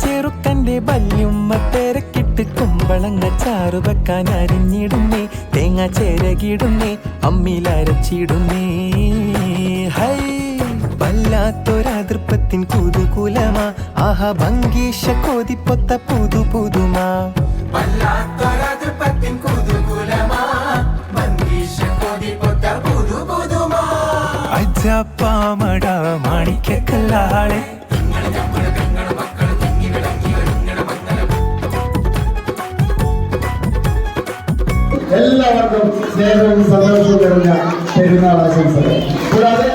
ചെറുക്കൻ്റെ ബല്യുമ്മ തിരക്കിട്ട് കുമ്പളങ്ങ ചാറു വെക്കാൻ അരിഞ്ഞിടുന്നേ, തേങ്ങ ചിരകിടുന്നേ, അമ്മിലരച്ചിടുന്നേ. ഹൈ വല്ലാത്തൊരതൃപ്പത്തിൻ കുതുകുലമാ, ആഹാ ഭംഗീഷ കോതിപ്പൊത്ത പുതു പുതുമാ. അജപ്പാമട മാണിക്കല്ലാളെ എല്ലാവർക്കും സ്നേഹവും സന്തോഷവും നിറഞ്ഞ പെരുന്നാൾ ആശംസകൾ. കൂടാതെ